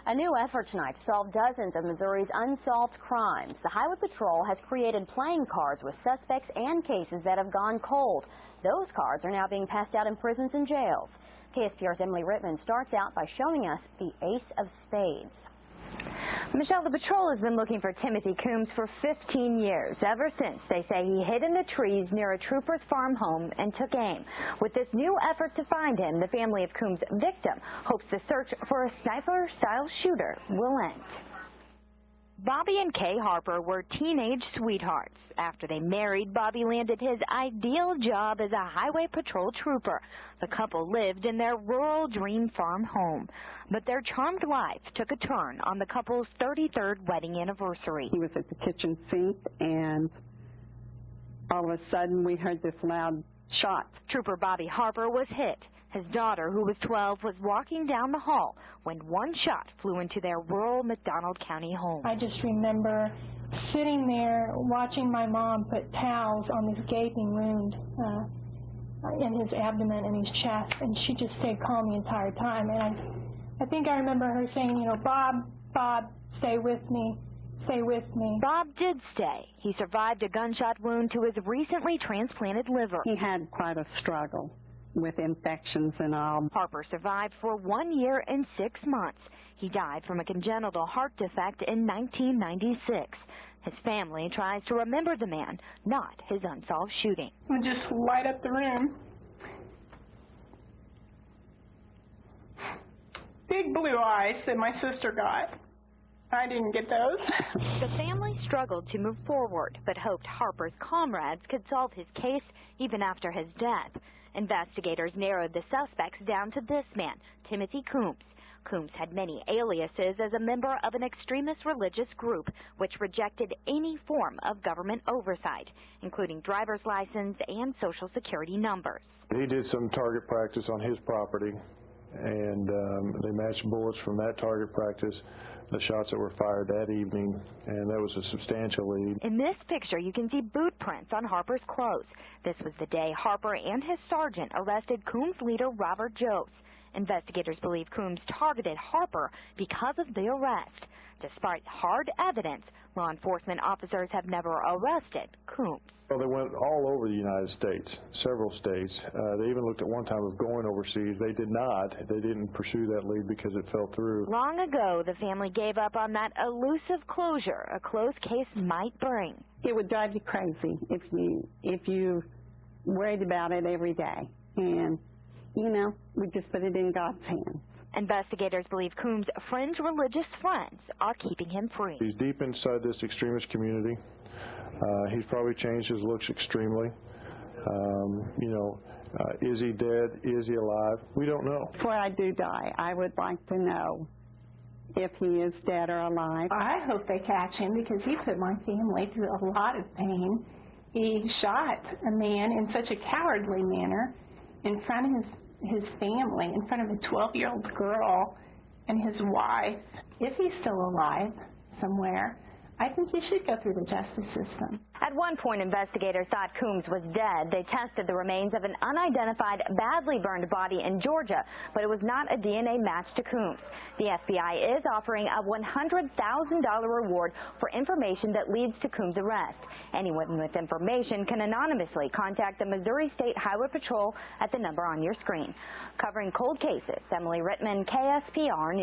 A new effort tonight to solve dozens of Missouri's unsolved crimes. The Highway Patrol has created playing cards with suspects and cases that have gone cold. Those cards are now being passed out in prisons and jails. KSPR's Emily Rittman starts out by showing us the Ace of Spades. Michelle, the patrol has been looking for Timothy Coombs for 15 years, ever since they say he hid in the trees near a trooper's farm home and took aim. With this new effort to find him, the family of Coombs' victim hopes the search for a sniper-style shooter will end. Bobbie and Kay Harper were teenage sweethearts. After they married, Bobbie landed his ideal job as a highway patrol trooper. The couple lived in their rural dream farm home. But their charmed life took a turn on the couple's 33rd wedding anniversary. He was at the kitchen sink, and all of a sudden we heard this loud shot. Trooper Bobbie Harper was hit. His daughter, who was 12, was walking down the hall when one shot flew into their rural McDonald County home. I just remember sitting there watching my mom put towels on this gaping wound in his abdomen and his chest, and she just stayed calm the entire time. And I think I remember her saying, you know, Bob, stay with me. Stay with me. Bob did stay. He survived a gunshot wound to his recently transplanted liver. He had quite a struggle with infections and all. Harper survived for 1 year and 6 months. He died from a congenital heart defect in 1996. His family tries to remember the man, not his unsolved shooting. It would just light up the room. Big blue eyes that my sister got. I didn't get those. The family struggled to move forward, but hoped Harper's comrades could solve his case even after his death. Investigators narrowed the suspects down to this man, Timothy Coombs. Coombs had many aliases as a member of an extremist religious group which rejected any form of government oversight, including driver's license and Social Security numbers. He did some target practice on his property, and they matched bullets from that target practice, the shots that were fired that evening, and that was a substantial lead. In this picture, you can see boot prints on Harper's clothes. This was the day Harper and his sergeant arrested Coombs leader Robert Joes. Investigators believe Coombs targeted Harper because of the arrest. Despite hard evidence, law enforcement officers have never arrested Coombs. Well, they went all over the United States, several states. They even looked at one time of going overseas. They did not. They didn't pursue that lead because it fell through. Long ago, the family gave up on that elusive closure a closed case might bring. It would drive you crazy if you worried about it every day. And, you know, we just put it in God's hands. Investigators believe Coombs' fringe religious friends are keeping him free. He's deep inside this extremist community. He's probably changed his looks extremely. Is he dead? Is he alive? We don't know. Before I do die, I would like to know if he is dead or alive. I hope they catch him because he put my family through a lot of pain. He shot a man in such a cowardly manner in front of his family, in front of a 12-year-old girl and his wife. If he's still alive somewhere, I think he should go through the justice system. At one point, investigators thought Coombs was dead. They tested the remains of an unidentified, badly burned body in Georgia, but it was not a DNA match to Coombs. The FBI is offering a $100,000 reward for information that leads to Coombs' arrest. Anyone with information can anonymously contact the Missouri State Highway Patrol at the number on your screen. Covering cold cases, Emily Rittman, KSPR News.